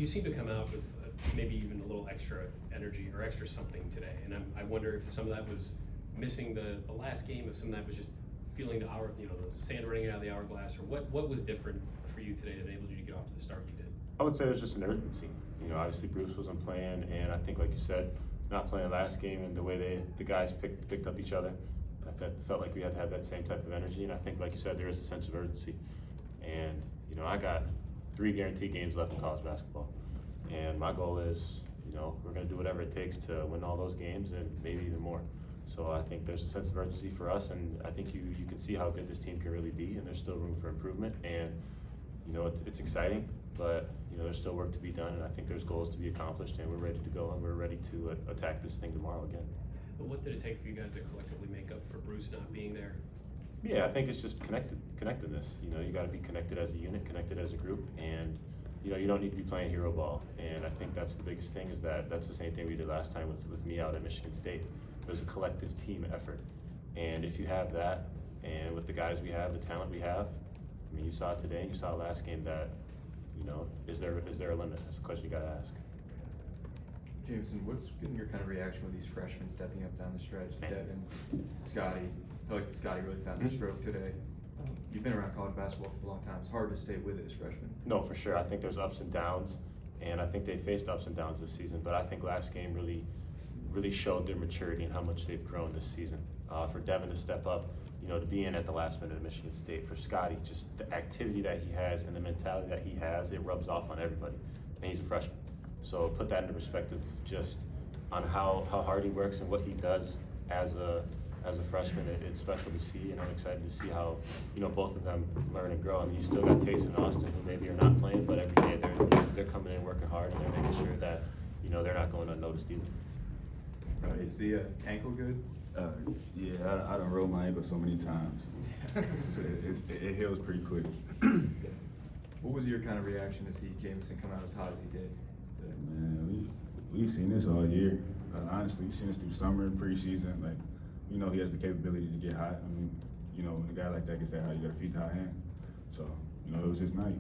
seem to come out with maybe even a little extra energy or extra something today, and I wonder if some of that was missing the last game, if some of that was just feeling the sand running out of the hourglass, or what was different for you today that enabled you to get off to the start you did? I would say it was just an urgency. Obviously Bruce wasn't playing, and I think, like you said, not playing last game and the way the guys picked up each other, I felt like we had to have that same type of energy, and I think, like you said, there is a sense of urgency. And I got 3 guaranteed games left in college basketball, and my goal is, we're going to do whatever it takes to win all those games and maybe even more. So I think there's a sense of urgency for us, and I think you can see how good this team can really be, and there's still room for improvement. And it's exciting, but there's still work to be done, and I think there's goals to be accomplished, and we're ready to go, and we're ready to attack this thing tomorrow again. But what did it take for you guys to collectively make up for Bruce not being there? Yeah, I think it's just connectedness. You got to be connected as a unit, connected as a group, and you don't need to be playing hero ball. And I think that's the biggest thing, is that's the same thing we did last time with me out at Michigan State. It was a collective team effort, and if you have that, and with the guys we have, the talent we have, you saw it today, and you saw it last game, that is there a limit? That's the question you got to ask. Jamison, what's been your kind of reaction with these freshmen stepping up down the stretch? Devin, Scotty. I feel like Scotty really found his stroke today. You've been around college basketball for a long time. It's hard to stay with it as freshmen. No, for sure. I think there's ups and downs, and I think they faced ups and downs this season. But I think last game really showed their maturity and how much they've grown this season. For Devin to step up, to be in at the last minute of Michigan State. For Scotty, just the activity that he has and the mentality that he has, it rubs off on everybody. And he's a freshman. So put that into perspective, just on how hard he works and what he does as a freshman. It's special to see, and I'm excited to see how both of them learn and grow. You still got Tace and Austin, who maybe are not playing, but every day they're coming in working hard, and they're making sure that they're not going unnoticed either. Right. Is the ankle good? Yeah, I done rolled my ankle so many times. It heals pretty quick. What was your kind of reaction to see Jamison come out as hot as he did? Man, we've seen this all year. Honestly, we've seen this through summer, preseason. Like, he has the capability to get hot. When a guy like that gets that hot, you got to feed the hot hand. So, it was his night.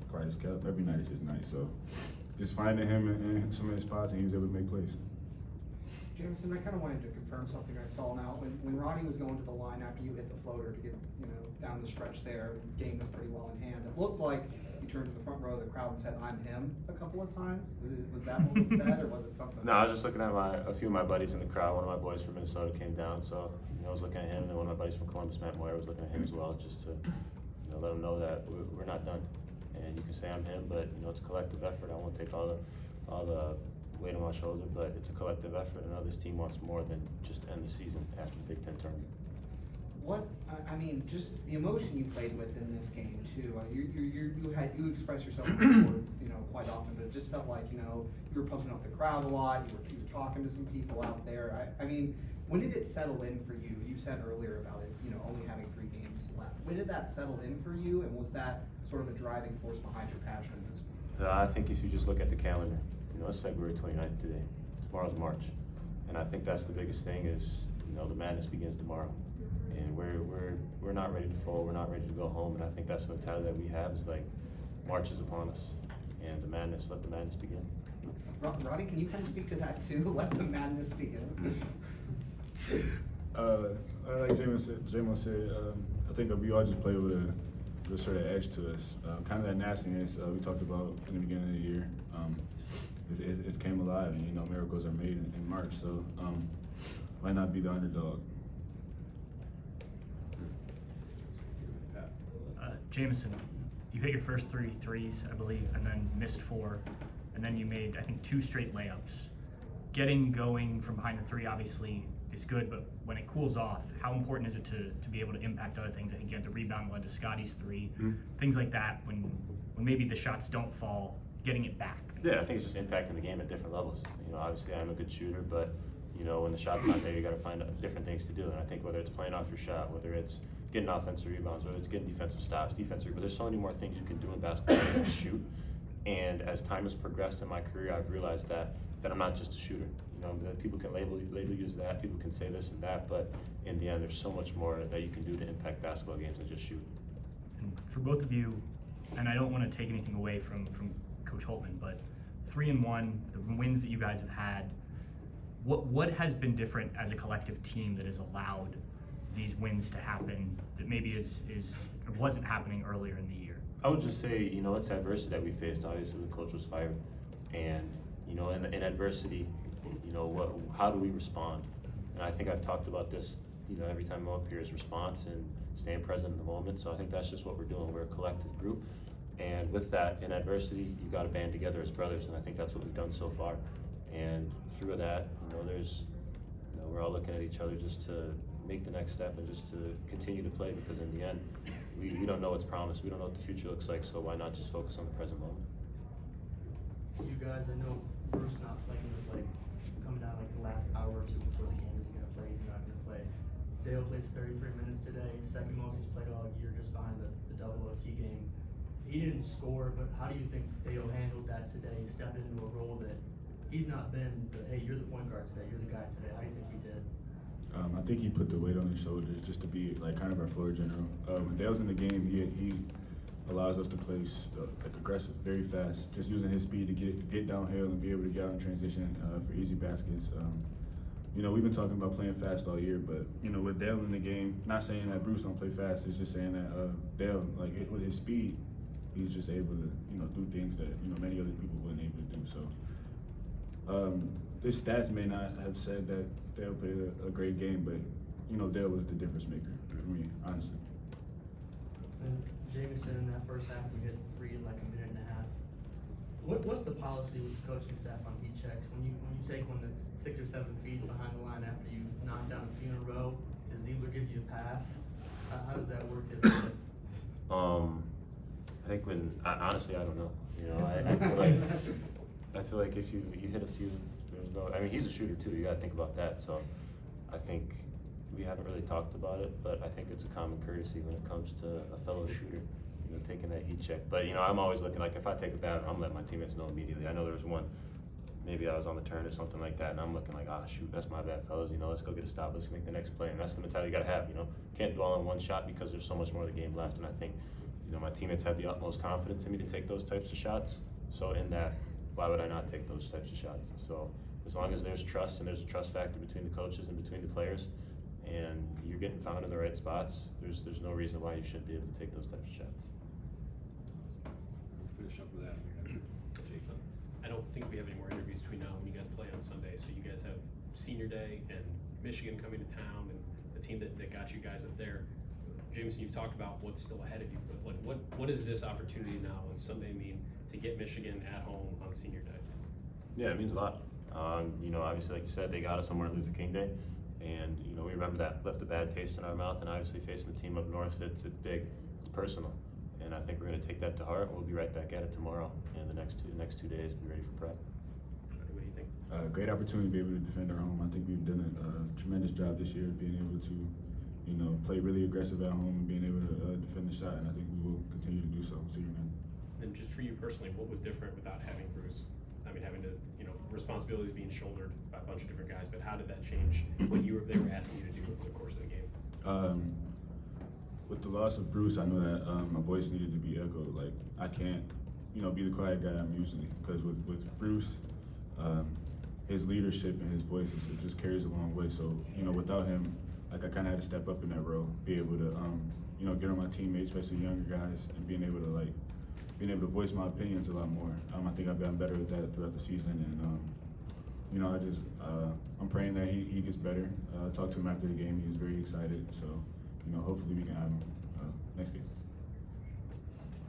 Quiet as kept. Every night is his night. So, just finding him in some of his spots, and he was able to make plays. Jamison, I kind of wanted to confirm something I saw now. When Roddy was going to the line after you hit the floater to get down the stretch there, the game was pretty well in hand. It looked like you turned to the front row of the crowd and said, "I'm him," a couple of times. Was that what was said, or was it something? No, I was just looking at a few of my buddies in the crowd. One of my boys from Minnesota came down, so I was looking at him, and then one of my buddies from Columbus, Matt Moyer, was looking at him as well, just to let him know that we're not done. And you can say I'm him, but it's a collective effort. I won't take all the weight on my shoulder, but it's a collective effort. I know this team wants more than just to end the season after the Big Ten tournament. Just the emotion you played with in this game too. You express yourself before, quite often, but it just felt like you were pumping up the crowd a lot. You were talking to some people out there. When did it settle in for you? You said earlier about it, only having 3 games left. When did that settle in for you, and was that sort of a driving force behind your passion at this point? I think if you just look at the calendar, it's February 29th today. Tomorrow's March, and I think that's the biggest thing is the madness begins tomorrow. And we're not ready to fold. We're not ready to go home. And I think that's the mentality that we have, is like March is upon us, and let the madness begin. Roddy, can you kind of speak to that too? Let the madness begin. Like Jamon said, I think that we all just play with a certain edge to us. Kind of that nastiness we talked about in the beginning of the year. It came alive, and miracles are made in March. So why not be the underdog? Jamison, you hit your first 3 threes, I believe, and then missed 4, and then you made, I think, 2 straight layups. Getting going from behind the 3 obviously is good, but when it cools off, how important is it to be able to impact other things? I think you had the rebound led to Scotty's 3, things like that. When maybe the shots don't fall, getting it back. Yeah, I think it's just impacting the game at different levels. Obviously I'm a good shooter, but when the shot's not there, you got to find different things to do. And I think whether it's playing off your shot, whether it's getting offensive rebounds, whether it's getting defensive stops, but there's so many more things you can do in basketball than just shoot. And as time has progressed in my career, I've realized that I'm not just a shooter. That people can label you as that, people can say this and that, but in the end, there's so much more that you can do to impact basketball games than just shoot. And for both of you, and I don't want to take anything away from Coach Holtman, but 3-1, the wins that you guys have had, what has been different as a collective team that has allowed these wins to happen that maybe wasn't happening earlier in the year? I would just say, it's adversity that we faced. Obviously, the coach was fired, and in adversity, how do we respond? And I think I've talked about this, every time I'm up here, is response and staying present in the moment. So I think that's just what we're doing. We're a collective group, and with that, in adversity, you got to band together as brothers, and I think that's what we've done so far. And through that, we're all looking at each other just to make the next step and just to continue to play, because in the end, we don't know what's promised. We don't know what the future looks like, so why not just focus on the present moment? You guys, I know Bruce not playing was like coming down like the last hour or two before the game. Is he gonna play? He's not gonna play. Dale plays 33 minutes today, second most he's played all year, just behind the double OT game. He didn't score, but how do you think Dale handled that today? He stepped into a role that he's not been the, hey, you're the point guard today, you're the guy today. How do you think he did? I think he put the weight on his shoulders just to be like kind of our floor general. When Dale's in the game, he allows us to play like aggressive, very fast, just using his speed to get downhill and be able to get out in transition for easy baskets. We've been talking about playing fast all year, but with Dale in the game, not saying that Bruce don't play fast, it's just saying that Dale, with his speed, he's just able to do things that many other people weren't able to do. So his stats may not have said that Dale played a great game, but Dale was the difference maker for me, honestly. And Jamison, in that first half, we hit 3 in like a minute and a half. What's the policy with the coaching staff on heat checks? When you take one that's 6 or 7 feet behind the line after you knock down a few in a row, does Diebler give you a pass? How does that work typically? I think honestly, I don't know. I feel like if you hit a few, there's no. I mean, he's a shooter too. You got to think about that. So, I think we haven't really talked about it, but I think it's a common courtesy when it comes to a fellow shooter, taking that heat check. But I'm always looking like if I take a bad, I'm letting my teammates know immediately. I know there was one, maybe I was on the turn or something like that, and I'm looking like, shoot, that's my bad, fellas. Let's go get a stop. Let's make the next play, and that's the mentality you got to have. Can't dwell on one shot because there's so much more of the game left, and I think. My teammates have the utmost confidence in me to take those types of shots. So in that, why would I not take those types of shots? So as long as there's trust and there's a trust factor between the coaches and between the players, and you're getting found in the right spots, there's no reason why you shouldn't be able to take those types of shots. We'll finish up with that. I don't think we have any more interviews between now and when you guys play on Sunday. So you guys have senior day and Michigan coming to town and the team that got you guys up there. Jamison, you've talked about what's still ahead of you, but what does this opportunity now on Sunday mean to get Michigan at home on senior day? Yeah, it means a lot. Obviously, like you said, they got us on Martin Luther King Day, and we remember that left a bad taste in our mouth. And obviously, facing the team up north, it's big, it's personal, and I think we're going to take that to heart. We'll be right back at it tomorrow, and the next 2 days, be ready for prep. What do you think? Great opportunity to be able to defend our home. I think we've done a tremendous job this year being able to. Play really aggressive at home and being able to defend the shot, and I think we will continue to do so. So And just for you personally, what was different without having Bruce? I mean, having to, responsibilities being shouldered by a bunch of different guys, but how did that change what they were asking you to do over the course of the game? With the loss of Bruce, I know that my voice needed to be echoed. Like, I can't, be the quiet guy I'm usually, because with Bruce, his leadership and his voice, it just carries a long way. So, without him, I kind of had to step up in that role, be able to, get on my teammates, especially younger guys, and being able to voice my opinions a lot more. I think I've gotten better at that throughout the season, and I'm praying that he gets better. I talked to him after the game; he was very excited. So, hopefully we can have him next game.